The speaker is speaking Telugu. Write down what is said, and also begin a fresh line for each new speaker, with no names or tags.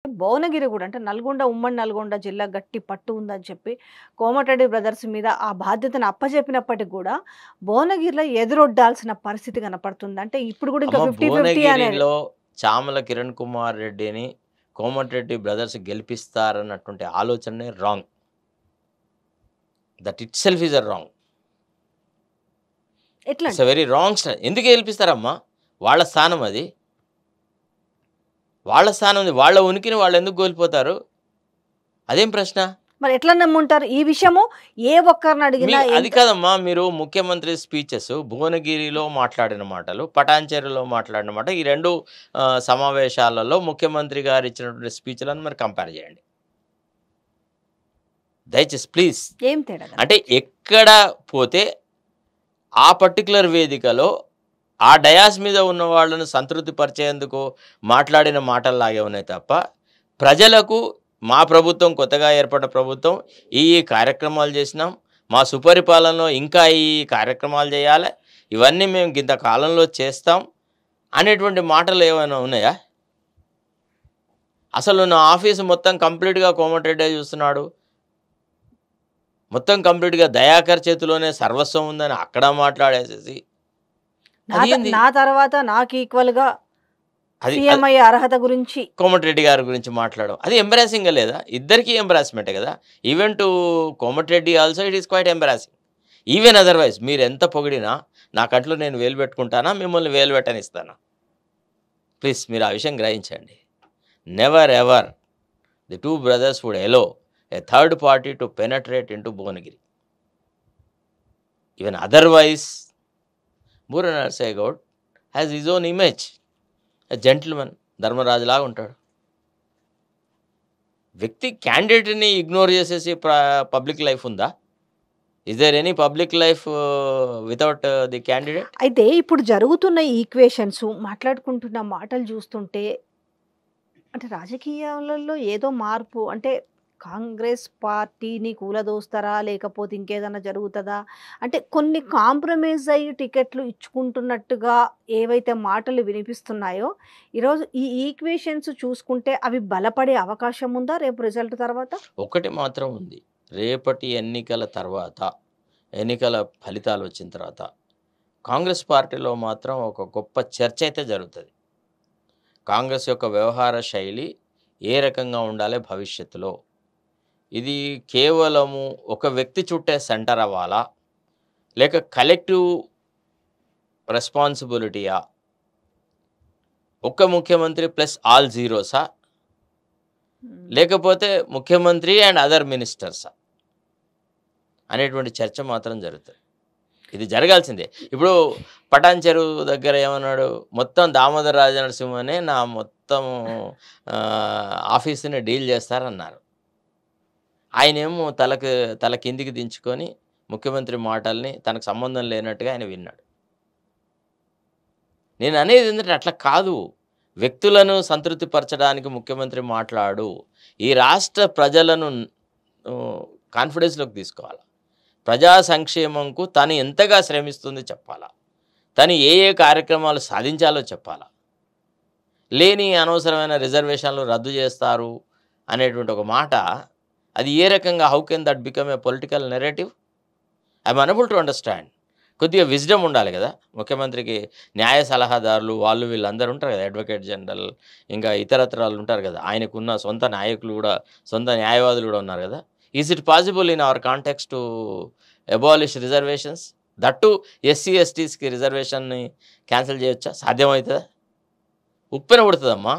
భువనగిరి గూడా అంటే నల్గొండ, ఉమ్మడి నల్గొండ జిల్లా గట్టి పట్టు ఉందని చెప్పి కోమటిరెడ్డి బ్రదర్స్ మీద ఆ బాధ్యతను అప్పజెప్పినప్పటికి గూడా భువనగిరిలో ఎదురొడ్డాల్సిన పరిస్థితి కనపడుతుంది. అంటే ఇప్పుడు గూడా ఇంకా
అమ్మ
50, 50 అనేది.
భువనగిరిలో చామల కిరణ్ కుమార్ రెడ్డిని కోమటిరెడ్డి బ్రదర్స్ గెలిపిస్తారన్నటువంటి ఆలోచనే wrong. That itself is a wrong. It's
ఎట్లండి?
అ వెరీ రాంగ్ స్టా ఎందుకు గెలిపిస్తారమ్మా? వాళ్ళ స్థానం అది. వాళ్ళ స్థానం అది. వాళ్ళ ఉనికిని వాళ్ళు ఎందుకు కోల్పోతారు? అదేం ప్రశ్న?
మరి ఎట్లా నమ్ముంటారు? ఈ విషయము ఏ ఒక్కరిని అడిగినా
అది కాదమ్మా, మీరు ముఖ్యమంత్రి స్పీచెస్ భువనగిరిలో మాట్లాడిన మాటలు, పటాన్చెరులో మాట్లాడిన మాట, ఈ 2 సమావేశాలలో ముఖ్యమంత్రి గారు ఇచ్చినటువంటి స్పీచ్‌లను మరి కంపేర్ చేయండి. దయచేసి ప్లీజ్.
ఏం తేడా
అంటే ఎక్కడ పోతే ఆ పర్టిక్యులర్ వేదికలో ఆ డయాస్ మీద ఉన్న వాళ్ళను సంతృప్తి పరిచేందుకు మాట్లాడిన మాటల్లాగే ఉన్నాయి తప్ప, ప్రజలకు మా ప్రభుత్వం కొత్తగా ఏర్పడ్డ ప్రభుత్వం ఈ కార్యక్రమాలు చేసినాం, మా సుపరిపాలనలో ఇంకా ఈ కార్యక్రమాలు చేయాలి, ఇవన్నీ మేము ఇంత కాలంలో చేస్తాం అనేటువంటి మాటలు ఏమైనా ఉన్నాయా? అసలు నా ఆఫీసు మొత్తం కంప్లీట్గా కోమటిరెడ్డి చూస్తున్నాడు, మొత్తం కంప్లీట్గా దయాకర్ చేతిలోనే సర్వస్వం ఉందని అక్కడ మాట్లాడేసేసి
నా తర్వాత నాకు ఈక్వల్‌గా
అది
సీఎం అయ్యే అర్హత గురించి
కోమటిరెడ్డి గారి గురించి మాట్లాడడం అది ఎంబరాసింగ్గా లేదా? ఇద్దరికీ ఎంబరాస్మెంటే కదా. Even to Komatireddy also it is quite embarrassing. Even otherwise మీరు ఎంత పొగిడినా నా కంట్లో నేను వేలు పెట్టుకుంటానా, మిమ్మల్ని వేలు పెట్టనిస్తానా? ప్లీజ్ మీరు ఆ విషయం గ్రహించండి. Never ever the 2 brothers would allow a third party to penetrate into Bhuvanagiri. Even otherwise, Bura Narsai Gaud has his own image. A gentleman, Dharmaraju లాగా ఉంటాడు. వ్యక్తి క్యాండిడేట్ని ఇగ్నోర్ చేసేసి పబ్లిక్ లైఫ్ ఉందా? Is there any public life without the candidate?
అయితే ఇప్పుడు జరుగుతున్న ఈక్వేషన్స్ మాట్లాడుకుంటున్న మాటలు చూస్తుంటే అంటే రాజకీయాలలో ఏదో మార్పు అంటే కాంగ్రెస్ పార్టీని కూలదోస్తారా? లేకపోతే ఇంకేదైనా జరుగుతదా? అంటే కొన్ని కాంప్రమైజ్ అయ్యి టికెట్లు ఇచ్చుకుంటున్నట్టుగా ఏవైతే మాటలు వినిపిస్తున్నాయో, ఈరోజు ఈ ఈక్వేషన్స్ చూసుకుంటే అవి బలపడే అవకాశం ఉందా రేపు రిజల్ట్ తర్వాత?
ఒకటి మాత్రం ఉంది. రేపటి ఎన్నికల తర్వాత, ఎన్నికల ఫలితాలు వచ్చిన తర్వాత కాంగ్రెస్ పార్టీలో మాత్రం ఒక గొప్ప చర్చ అయితే జరుగుతుంది. కాంగ్రెస్ యొక్క వ్యవహార శైలి ఏ రకంగా ఉండాలి భవిష్యత్తులో, ఇది కేవలము ఒక వ్యక్తి చుట్టే సెంటర్ అవ్వాలా, లేక కలెక్టివ్ రెస్పాన్సిబిలిటీయా, ఒక్క ముఖ్యమంత్రి ప్లస్ ఆల్ జీరోసా, లేకపోతే ముఖ్యమంత్రి అండ్ అదర్ మినిస్టర్సా అనేటువంటి చర్చ మాత్రం జరుగుతుంది. ఇది జరగాల్సిందే. ఇప్పుడు పటాన్చెరు దగ్గర ఏమన్నాడు, మొత్తం దామోదర రాజనరసింహనే నా మొత్తం ఆఫీసుని డీల్ చేస్తారన్నారు. ఆయనేమో తల కిందికి దించుకొని ముఖ్యమంత్రి మాటల్ని తనకు సంబంధం లేనట్టుగా ఆయన విన్నాడు. నేను అనేది ఏంటంటే అట్లా కాదు. వ్యక్తులను సంతృప్తిపరచడానికి ముఖ్యమంత్రి మాట్లాడు. ఈ రాష్ట్ర ప్రజలను కాన్ఫిడెన్స్లోకి తీసుకోవాలి. ప్రజా సంక్షేమంకు తను ఎంతగా శ్రమిస్తుంది చెప్పాలా, తను ఏ ఏ కార్యక్రమాలు సాధించాలో చెప్పాలా. లేని అనవసరమైన రిజర్వేషన్లు రద్దు చేస్తారు అనేటువంటి ఒక మాట, అది ఏ రకంగా, how can that become a political narrative? I'm honourable to understand. కొద్దిగా విజ్డమ్ ఉండాలి కదా ముఖ్యమంత్రికి. న్యాయ సలహాదారులు వాళ్ళు వీళ్ళందరూ ఉంటారు కదా, అడ్వకేట్ జనరల్, ఇంకా ఇతరత్రాలు ఉంటారు కదా, ఆయనకున్న సొంత నాయకులు కూడా, సొంత న్యాయవాదులు కూడా ఉన్నారు కదా. Is it possible in our context to abolish reservations? That SC ఎస్టీస్కి రిజర్వేషన్ని క్యాన్సిల్ చేయొచ్చా? సాధ్యమవుతుందా? ఉప్పెన పడుతుందమ్మా.